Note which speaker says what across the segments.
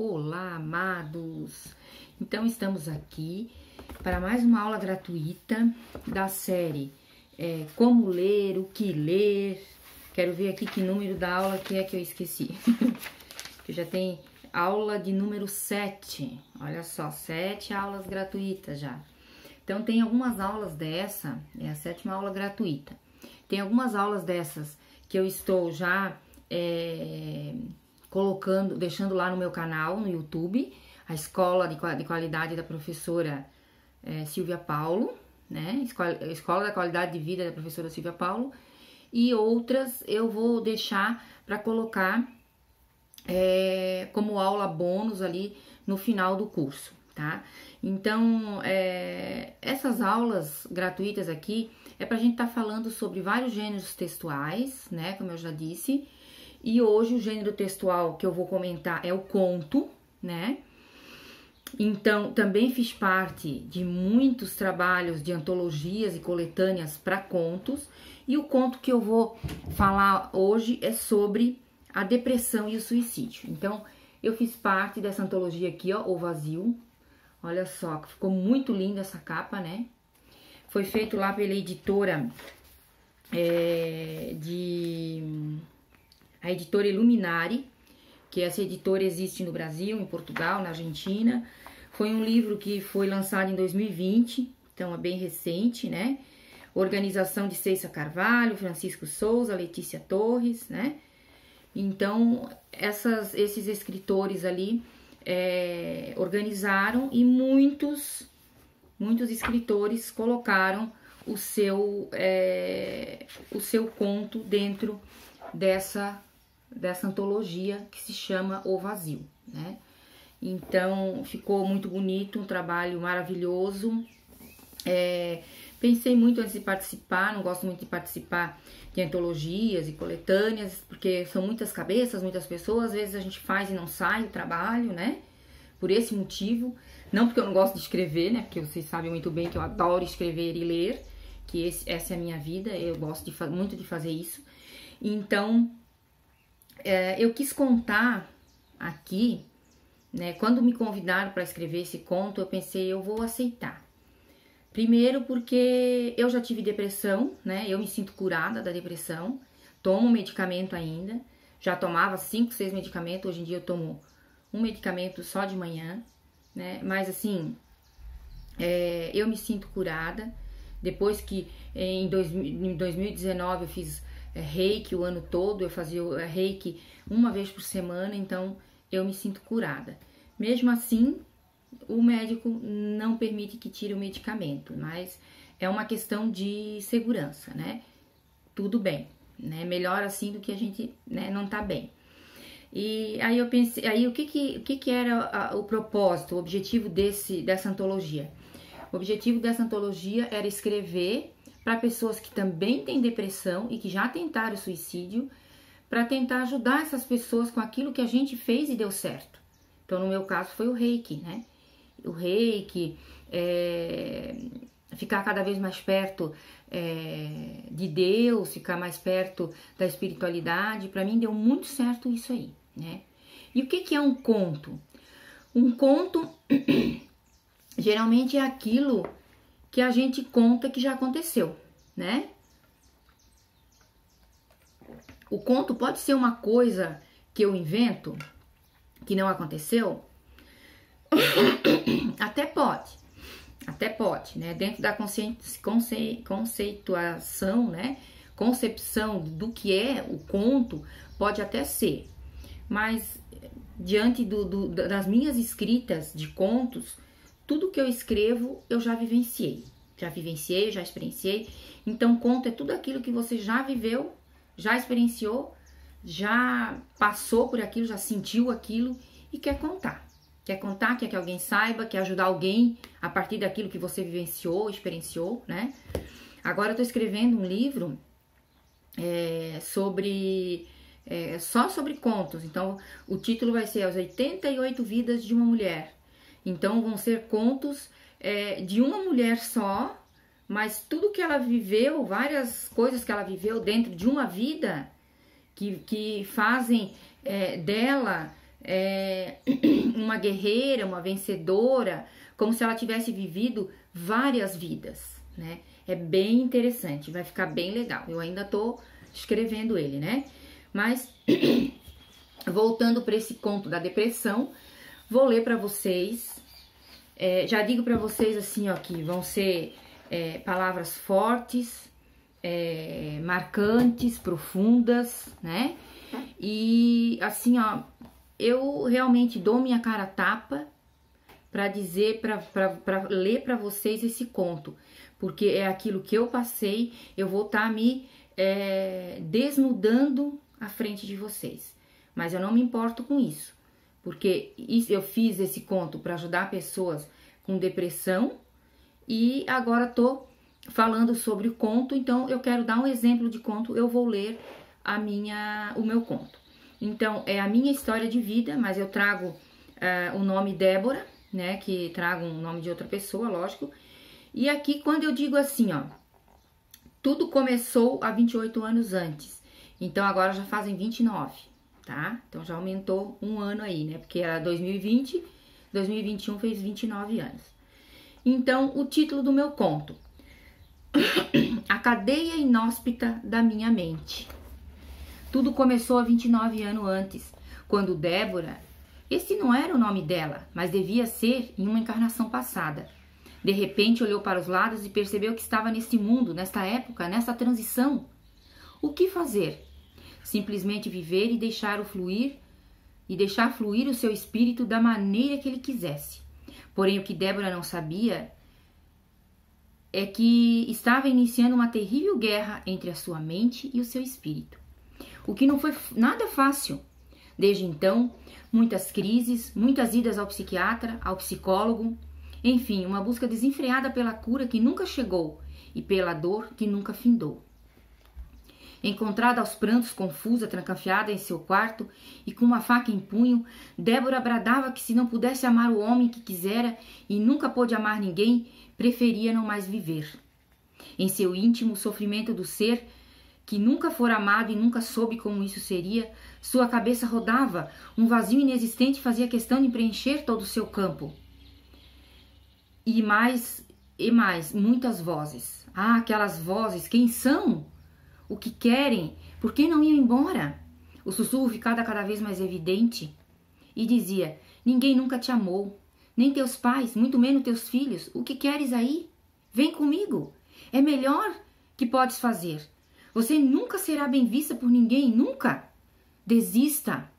Speaker 1: Olá, amados! Então, estamos aqui para mais uma aula gratuita da série Como Ler, o que ler. Quero ver aqui que número da aula que é que eu esqueci. Que já tem aula de número 7. Olha só, 7 aulas gratuitas já. Então, tem algumas aulas dessa, é a 7ª aula gratuita. Tem algumas aulas dessas que eu estou já deixando lá no meu canal, no YouTube, a Escola de Qualidade da professora Silvia Paulo, né? Escola da Qualidade de Vida da professora Silvia Paulo. E outras eu vou deixar para colocar como aula bônus ali no final do curso, tá? Então, essas aulas gratuitas aqui é pra gente estar falando sobre vários gêneros textuais, né? Como eu já disse. E hoje o gênero textual que eu vou comentar é o conto, né? Então, também fiz parte de muitos trabalhos de antologias e coletâneas para contos. E o conto que eu vou falar hoje é sobre a depressão e o suicídio. Então, eu fiz parte dessa antologia aqui, ó, O Vazio. Olha só, ficou muito linda essa capa, né? Foi feito lá pela editora a editora Iluminari, que essa editora existe no Brasil, em Portugal, na Argentina. Foi um livro que foi lançado em 2020, então é bem recente, né? Organização de Ceissa Carvalho, Francisco Souza, Letícia Torres, né? Então, esses escritores ali organizaram e muitos escritores colocaram o seu conto dentro dessa antologia que se chama O Vazio, né? Então, ficou muito bonito, um trabalho maravilhoso. Pensei muito antes de participar, não gosto muito de participar de antologias e coletâneas, porque são muitas cabeças, muitas pessoas, às vezes a gente faz e não sai o trabalho, né? Por esse motivo, não porque eu não gosto de escrever, né? Porque vocês sabem muito bem que eu adoro escrever e ler, que essa é a minha vida, eu gosto muito de fazer isso. Então, eu quis contar aqui, né? Quando me convidaram para escrever esse conto, eu pensei, eu vou aceitar. Primeiro porque eu já tive depressão, né? Eu me sinto curada da depressão, tomo medicamento ainda, já tomava 5, 6 medicamentos, hoje em dia eu tomo um medicamento só de manhã, né? Mas assim, eu me sinto curada. Depois que em 2019 eu fiz reiki o ano todo, eu fazia reiki uma vez por semana, então eu me sinto curada. Mesmo assim, o médico não permite que tire o medicamento, mas é uma questão de segurança, né? Tudo bem, né? Melhor assim do que a gente, né, não tá bem. E aí eu pensei, aí o que era o propósito, o objetivo dessa antologia? O objetivo dessa antologia era escrever para pessoas que também têm depressão e que já tentaram suicídio, para tentar ajudar essas pessoas com aquilo que a gente fez e deu certo. Então, no meu caso, foi o reiki, né? O reiki, ficar cada vez mais perto de Deus, ficar mais perto da espiritualidade. Para mim, deu muito certo isso aí, né? E o que é um conto? Um conto, geralmente, é aquilo que a gente conta que já aconteceu, né? O conto pode ser uma coisa que eu invento, que não aconteceu. Até pode, né? Dentro da conceituação, né? Concepção do que é o conto, pode até ser. Mas, diante das minhas escritas de contos, tudo que eu escrevo, eu já vivenciei, já experienciei. Então, conto é tudo aquilo que você já viveu, já experienciou, já passou por aquilo, já sentiu aquilo e quer contar. Quer contar, quer que alguém saiba, quer ajudar alguém a partir daquilo que você vivenciou, experienciou, né? Agora eu tô escrevendo um livro só sobre contos. Então, o título vai ser As 88 Vidas de uma Mulher. Então, vão ser contos de uma mulher só, mas tudo que ela viveu, várias coisas que ela viveu dentro de uma vida que fazem dela uma guerreira, uma vencedora, como se ela tivesse vivido várias vidas, né? É bem interessante, vai ficar bem legal. Eu ainda tô escrevendo ele, né? Mas, voltando para esse conto da depressão, vou ler para vocês. Já digo para vocês assim, ó, que vão ser palavras fortes, marcantes, profundas, né? E assim, ó, eu realmente dou minha cara a tapa para dizer, para ler para vocês esse conto, porque é aquilo que eu passei. Eu vou estar me desnudando à frente de vocês, mas eu não me importo com isso, porque eu fiz esse conto para ajudar pessoas com depressão e agora tô falando sobre o conto, então eu quero dar um exemplo de conto. Eu vou ler o meu conto. Então, é a minha história de vida, mas eu trago o nome Débora, né, que trago um nome de outra pessoa, lógico. E aqui, quando eu digo assim, ó, tudo começou há 28 anos antes, então agora já fazem 29, tá? Então já aumentou um ano aí, né, porque era 2020, 2021 fez 29 anos. Então, o título do meu conto: A Cadeia Inóspita da Minha Mente. Tudo começou há 29 anos antes, quando Débora, esse não era o nome dela, mas devia ser em uma encarnação passada. De repente olhou para os lados e percebeu que estava neste mundo, nesta época, nessa transição. O que fazer? Simplesmente viver e deixar fluir o seu espírito da maneira que ele quisesse. Porém, o que Débora não sabia é que estava iniciando uma terrível guerra entre a sua mente e o seu espírito. O que não foi nada fácil. Desde então, muitas crises, muitas idas ao psiquiatra, ao psicólogo, enfim, uma busca desenfreada pela cura que nunca chegou e pela dor que nunca findou. Encontrada aos prantos, confusa, trancafiada em seu quarto e com uma faca em punho, Débora bradava que se não pudesse amar o homem que quisera e nunca pôde amar ninguém, preferia não mais viver. Em seu íntimo, o sofrimento do ser que nunca fora amado e nunca soube como isso seria, sua cabeça rodava, um vazio inexistente fazia questão de preencher todo o seu campo. E mais, muitas vozes. Ah, aquelas vozes, quem são? O que querem? Por que não iam embora? O sussurro ficava cada vez mais evidente e dizia: ninguém nunca te amou, nem teus pais, muito menos teus filhos. O que queres aí? Vem comigo. É melhor que podes fazer. Você nunca será bem vista por ninguém, nunca. Desista.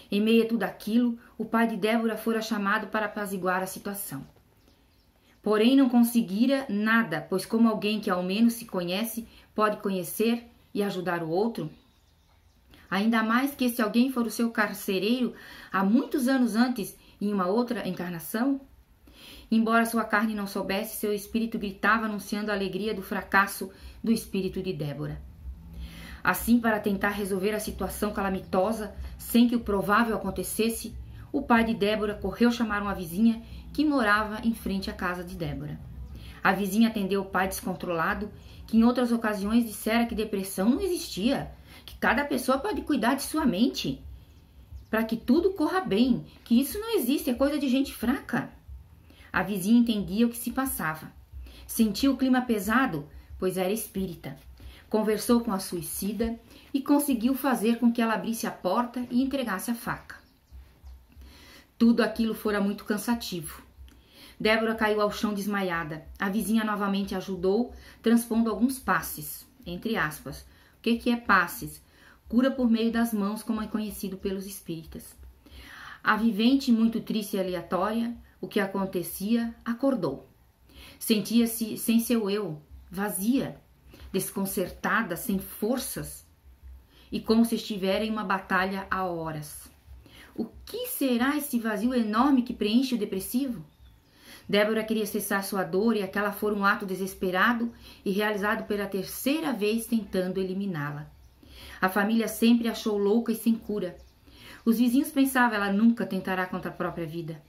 Speaker 1: Em meio a tudo aquilo, o pai de Débora fora chamado para apaziguar a situação. Porém, não conseguira nada, pois como alguém que ao menos se conhece pode conhecer e ajudar o outro? Ainda mais que esse alguém for o seu carcereiro há muitos anos antes, em uma outra encarnação? Embora sua carne não soubesse, seu espírito gritava anunciando a alegria do fracasso do espírito de Débora. Assim, para tentar resolver a situação calamitosa, sem que o provável acontecesse, o pai de Débora correu chamar uma vizinha que morava em frente à casa de Débora. A vizinha atendeu o pai descontrolado, que em outras ocasiões dissera que depressão não existia, que cada pessoa pode cuidar de sua mente, para que tudo corra bem, que isso não existe, é coisa de gente fraca. A vizinha entendia o que se passava. Sentiu o clima pesado, pois era espírita. Conversou com a suicida e conseguiu fazer com que ela abrisse a porta e entregasse a faca. Tudo aquilo fora muito cansativo. Débora caiu ao chão desmaiada. A vizinha novamente ajudou, transpondo alguns passes, entre aspas. O que é passes? Cura por meio das mãos, como é conhecido pelos espíritas. A vivente, muito triste e aleatória, o que acontecia, acordou. Sentia-se sem seu eu, vazia, desconcertada, sem forças, e como se estivera em uma batalha há horas. O que será esse vazio enorme que preenche o depressivo? Débora queria cessar sua dor e aquela fora um ato desesperado e realizado pela terceira vez tentando eliminá-la. A família sempre a achou louca e sem cura. Os vizinhos pensavam, ela nunca tentará contra a própria vida.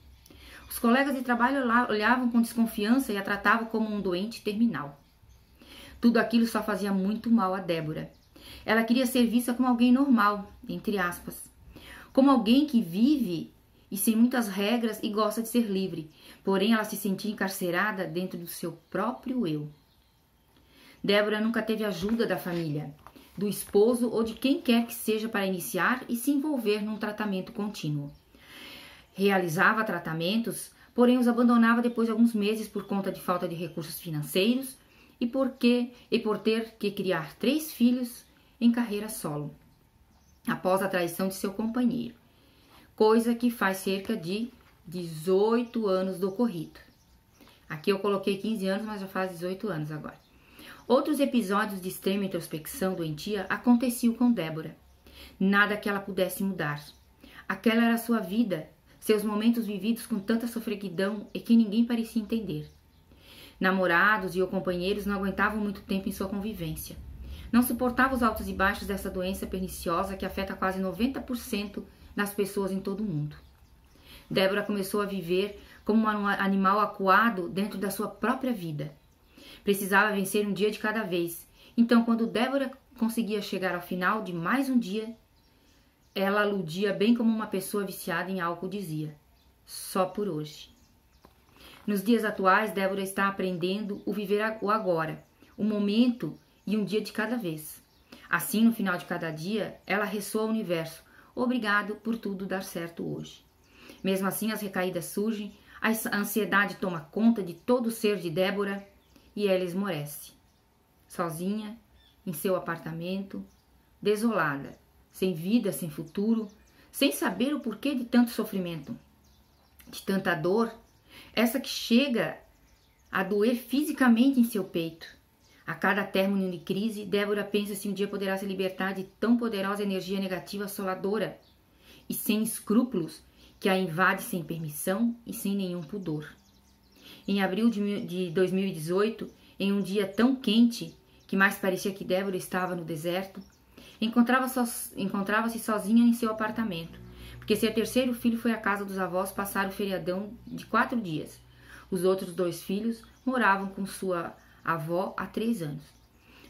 Speaker 1: Os colegas de trabalho olhavam com desconfiança e a tratavam como um doente terminal. Tudo aquilo só fazia muito mal a Débora. Ela queria ser vista como alguém normal, entre aspas. Como alguém que vive e sem muitas regras e gosta de ser livre, porém ela se sentia encarcerada dentro do seu próprio eu. Débora nunca teve ajuda da família, do esposo ou de quem quer que seja para iniciar e se envolver num tratamento contínuo. Realizava tratamentos, porém os abandonava depois de alguns meses por conta de falta de recursos financeiros e por ter que criar 3 filhos em carreira solo, após a traição de seu companheiro, coisa que faz cerca de 18 anos do ocorrido. Aqui eu coloquei 15 anos, mas já faz 18 anos agora. Outros episódios de extrema introspecção doentia aconteciam com Débora. Nada que ela pudesse mudar. Aquela era a sua vida, seus momentos vividos com tanta sofreguidão e que ninguém parecia entender. Namorados e companheiros não aguentavam muito tempo em sua convivência. Não suportava os altos e baixos dessa doença perniciosa que afeta quase 90% das pessoas em todo o mundo. Débora começou a viver como um animal acuado dentro da sua própria vida. Precisava vencer um dia de cada vez. Então, quando Débora conseguia chegar ao final de mais um dia, ela aludia bem como uma pessoa viciada em álcool dizia: só por hoje. Nos dias atuais, Débora está aprendendo o viver o agora, o momento e um dia de cada vez. Assim, no final de cada dia, ela ressoa ao universo: obrigado por tudo dar certo hoje. Mesmo assim, as recaídas surgem, a ansiedade toma conta de todo o ser de Débora e ela esmorece, sozinha, em seu apartamento, desolada, sem vida, sem futuro, sem saber o porquê de tanto sofrimento, de tanta dor, essa que chega a doer fisicamente em seu peito. A cada término de crise, Débora pensa se um dia poderá se libertar de tão poderosa energia negativa assoladora e sem escrúpulos que a invade sem permissão e sem nenhum pudor. Em abril de 2018, em um dia tão quente que mais parecia que Débora estava no deserto, encontrava-se sozinha em seu apartamento, porque seu terceiro filho foi à casa dos avós passar o feriadão de 4 dias. Os outros 2 filhos moravam com sua avó há 3 anos.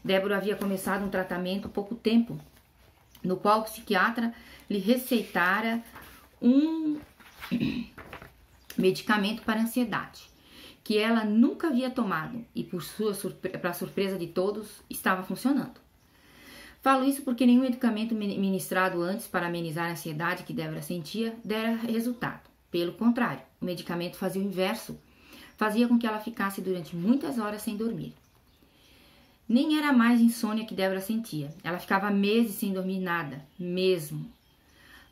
Speaker 1: Débora havia começado um tratamento há pouco tempo, no qual o psiquiatra lhe receitara um medicamento para ansiedade, que ela nunca havia tomado e, para surpresa de todos, estava funcionando. Falo isso porque nenhum medicamento ministrado antes para amenizar a ansiedade que Débora sentia dera resultado. Pelo contrário, o medicamento fazia o inverso, fazia com que ela ficasse durante muitas horas sem dormir. Nem era mais insônia que Débora sentia, ela ficava meses sem dormir nada, mesmo.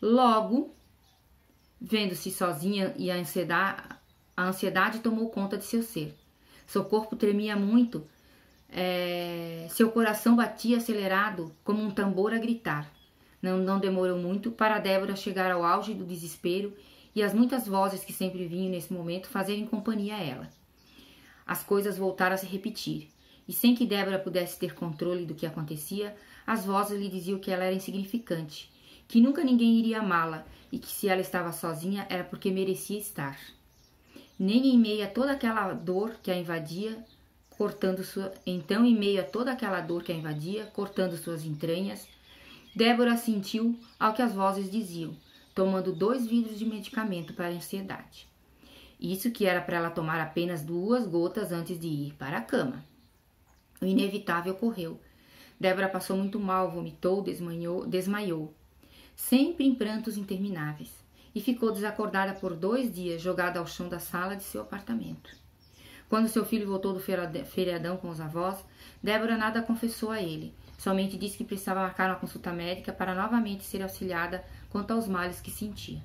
Speaker 1: Logo, vendo-se sozinha e a ansiedade tomou conta de seu ser. Seu corpo tremia muito, seu coração batia acelerado como um tambor a gritar. Não demorou muito para Débora chegar ao auge do desespero e as muitas vozes que sempre vinham nesse momento fazerem companhia a ela. As coisas voltaram a se repetir, e sem que Débora pudesse ter controle do que acontecia, as vozes lhe diziam que ela era insignificante, que nunca ninguém iria amá-la e que se ela estava sozinha era porque merecia estar. Nem em meio a toda aquela dor que a invadia, cortando suas entranhas, Débora sentiu ao que as vozes diziam, tomando 2 vidros de medicamento para a ansiedade. Isso que era para ela tomar apenas 2 gotas antes de ir para a cama. O inevitável ocorreu. Débora passou muito mal, vomitou, desmaiou, sempre em prantos intermináveis, e ficou desacordada por 2 dias, jogada ao chão da sala de seu apartamento. Quando seu filho voltou do feriadão com os avós, Débora nada confessou a ele, somente disse que precisava marcar uma consulta médica para novamente ser auxiliada quanto aos males que sentia.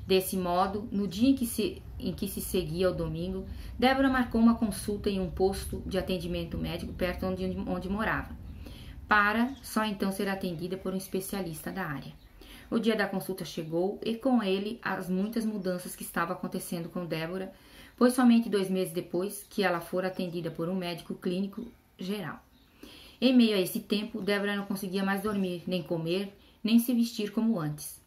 Speaker 1: Desse modo, no dia em que se seguia ao domingo, Débora marcou uma consulta em um posto de atendimento médico perto onde morava, para só então ser atendida por um especialista da área. O dia da consulta chegou e com ele as muitas mudanças que estavam acontecendo com Débora, pois somente 2 meses depois que ela fora atendida por um médico clínico geral. Em meio a esse tempo, Débora não conseguia mais dormir, nem comer, nem se vestir como antes.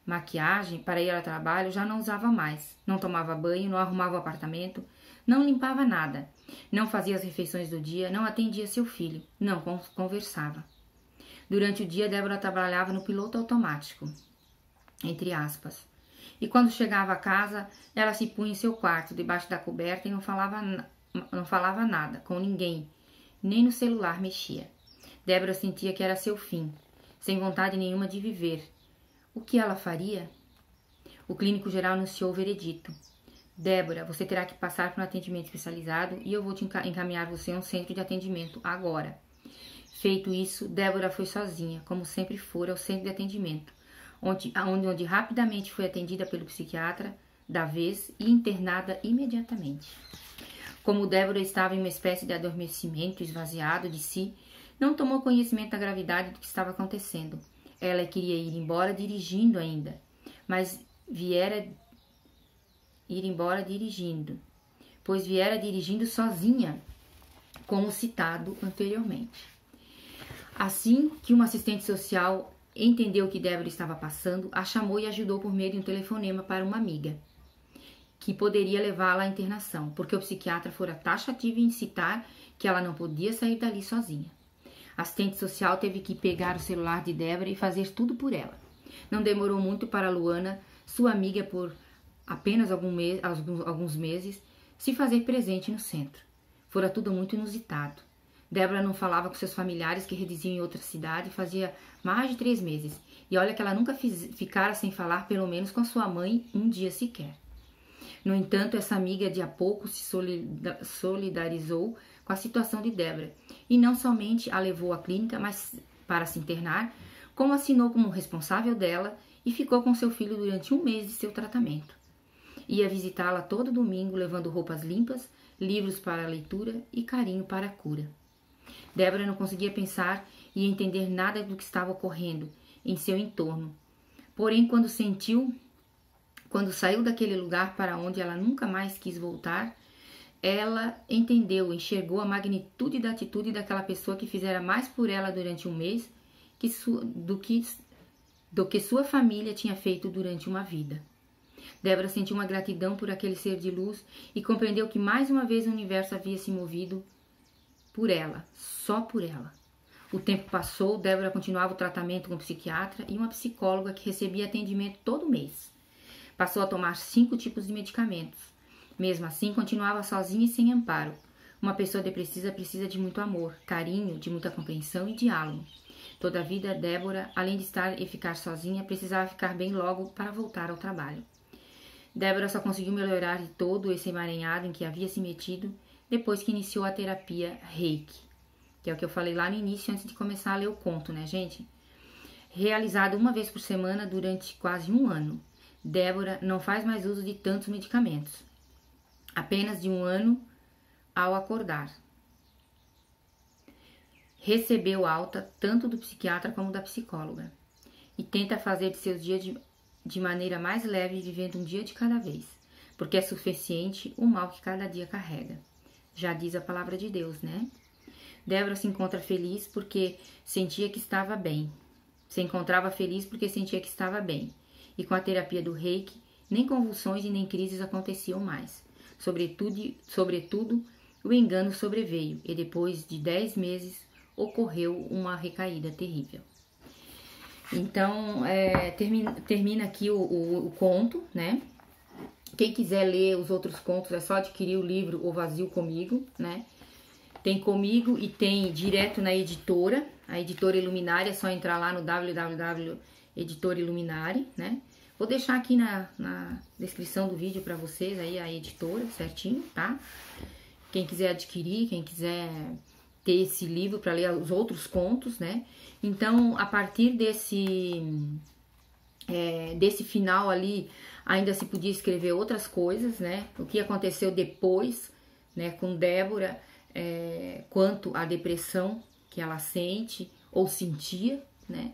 Speaker 1: Maquiagem para ir ao trabalho já não usava mais, não tomava banho, não arrumava o apartamento, não limpava nada, não fazia as refeições do dia, não atendia seu filho, não conversava. Durante o dia, Débora trabalhava no piloto automático, entre aspas, E quando chegava a casa, ela se punha em seu quarto, debaixo da coberta, e não falava nada com ninguém, nem no celular mexia. Débora sentia que era seu fim, sem vontade nenhuma de viver. O que ela faria? O clínico geral anunciou o veredito. Débora, você terá que passar por um atendimento especializado e eu vou te encaminhar você a um centro de atendimento agora. Feito isso, Débora foi sozinha, como sempre fora, ao centro de atendimento, onde rapidamente foi atendida pelo psiquiatra da vez e internada imediatamente. Como Débora estava em uma espécie de adormecimento, esvaziado de si, não tomou conhecimento da gravidade do que estava acontecendo. Ela queria ir embora dirigindo ainda, mas viera dirigindo sozinha, como citado anteriormente. Assim que uma assistente social entendeu o que Débora estava passando, a chamou e ajudou por meio de um telefonema para uma amiga, que poderia levá-la à internação, porque o psiquiatra fora taxativo em citar que ela não podia sair dali sozinha. A assistente social teve que pegar o celular de Débora e fazer tudo por ela. Não demorou muito para Luana, sua amiga por apenas alguns meses, se fazer presente no centro. Fora tudo muito inusitado. Débora não falava com seus familiares que residiam em outra cidade fazia mais de 3 meses. E olha que ela nunca ficara sem falar pelo menos com sua mãe um dia sequer. No entanto, essa amiga de a pouco se solidarizou com a situação de Débora. E não somente a levou à clínica, mas para se internar, como assinou como responsável dela e ficou com seu filho durante 1 mês de seu tratamento. Ia visitá-la todo domingo, levando roupas limpas, livros para a leitura e carinho para a cura. Débora não conseguia pensar e entender nada do que estava ocorrendo em seu entorno. Porém, quando saiu daquele lugar para onde ela nunca mais quis voltar, ela enxergou a magnitude da atitude daquela pessoa que fizera mais por ela durante 1 mês do que sua família tinha feito durante uma vida. Débora sentiu uma gratidão por aquele ser de luz e compreendeu que mais uma vez o universo havia se movido por ela, só por ela. O tempo passou, Débora continuava o tratamento com um psiquiatra e uma psicóloga que recebia atendimento todo mês. Passou a tomar 5 tipos de medicamentos. Mesmo assim, continuava sozinha e sem amparo. Uma pessoa depressiva precisa de muito amor, carinho, de muita compreensão e diálogo. Toda a vida, Débora, além de estar e ficar sozinha, precisava ficar bem logo para voltar ao trabalho. Débora só conseguiu melhorar de todo esse emaranhado em que havia se metido depois que iniciou a terapia Reiki, que é o que eu falei lá no início antes de começar a ler o conto, né, gente? Realizado 1 vez por semana durante quase 1 ano. Débora não faz mais uso de tantos medicamentos. Apenas de 1 ano ao acordar. Recebeu alta tanto do psiquiatra como da psicóloga. E tenta fazer de seus dias de maneira mais leve, vivendo um dia de cada vez. Porque é suficiente o mal que cada dia carrega. Já diz a palavra de Deus, né? Débora se encontra feliz porque sentia que estava bem. Se encontrava feliz porque sentia que estava bem. E com a terapia do Reiki, nem convulsões e nem crises aconteciam mais. Sobretudo, o engano sobreveio e depois de 10 meses ocorreu uma recaída terrível. Então, termina aqui o conto, né? Quem quiser ler os outros contos é só adquirir o livro O Vazio Comigo, né? Tem comigo e tem direto na editora, a editora Iluminari, é só entrar lá no www.editora Iluminari, né? Vou deixar aqui na descrição do vídeo para vocês aí a editora, certinho, tá? Quem quiser adquirir, quem quiser ter esse livro para ler os outros contos, né? Então, a partir desse final ali, ainda se podia escrever outras coisas, né? O que aconteceu depois, né, com Débora, quanto à depressão que ela sente ou sentia, né?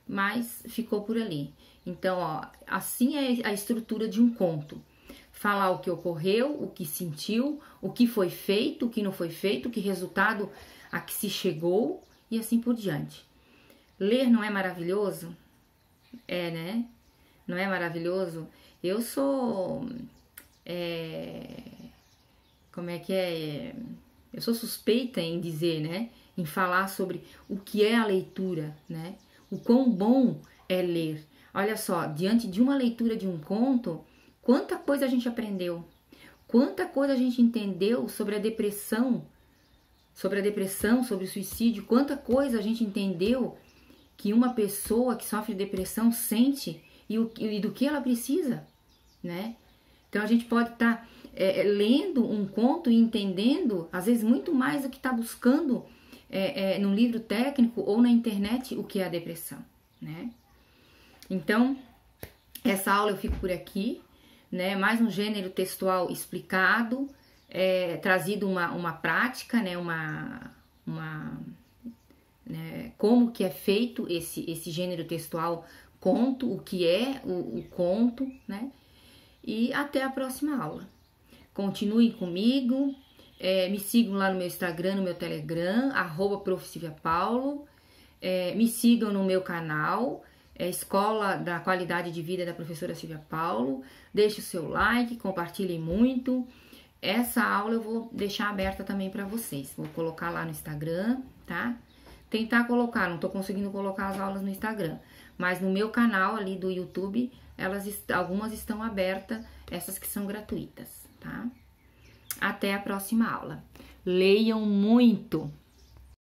Speaker 1: Mas ficou por ali. Então, ó, assim é a estrutura de um conto. Falar o que ocorreu, o que sentiu, o que foi feito, o que não foi feito, que resultado a que se chegou e assim por diante. Ler não é maravilhoso? É, né? Não é maravilhoso? Eu sou... como é que é? Eu sou suspeita em dizer, né? Em falar sobre o que é a leitura, né? O quão bom é ler. Olha só, diante de uma leitura de um conto, quanta coisa a gente aprendeu, quanta coisa a gente entendeu sobre a depressão, sobre o suicídio, quanta coisa a gente entendeu que uma pessoa que sofre depressão sente e do que ela precisa, né? Então a gente pode estar lendo um conto e entendendo, às vezes, muito mais do que está buscando num livro técnico ou na internet o que é a depressão, né? Então, essa aula eu fico por aqui, né? Mais um gênero textual explicado, trazido uma prática, né? Como que é feito esse gênero textual conto, o que é o conto, né? E até a próxima aula. Continuem comigo, me sigam lá no meu Instagram, no meu Telegram, @profsilviapaulo, me sigam no meu canal, Escola da Qualidade de Vida da Professora Silvia Paulo, deixe o seu like, compartilhem muito. Essa aula eu vou deixar aberta também para vocês, vou colocar lá no Instagram, tá? Tentar colocar, não tô conseguindo colocar as aulas no Instagram, mas no meu canal ali do YouTube, algumas estão abertas, essas que são gratuitas, tá? Até a próxima aula. Leiam muito!